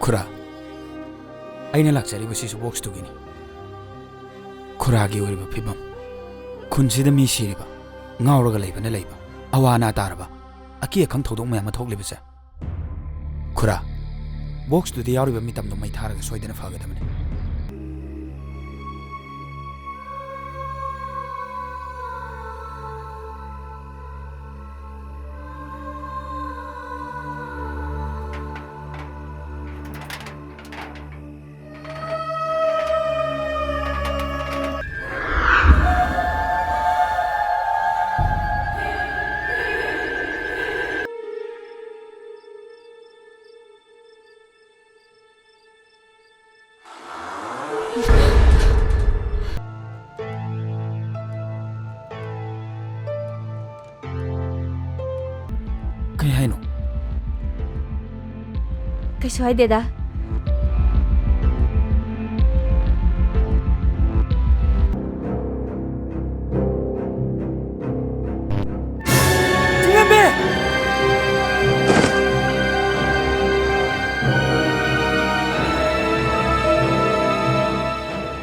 खुरा अइना लाक्चरिबसिसु बॉक्स तुगिनी खुरागी ओरिबा फिबम खुनसिदा मी सिरिबा ngauraga leibana leiba awana taraba aki akham thodong mayam thoklibase khura box tu di yauriba mitam no mai tharaga soidena fagadamani Kaisu haideda.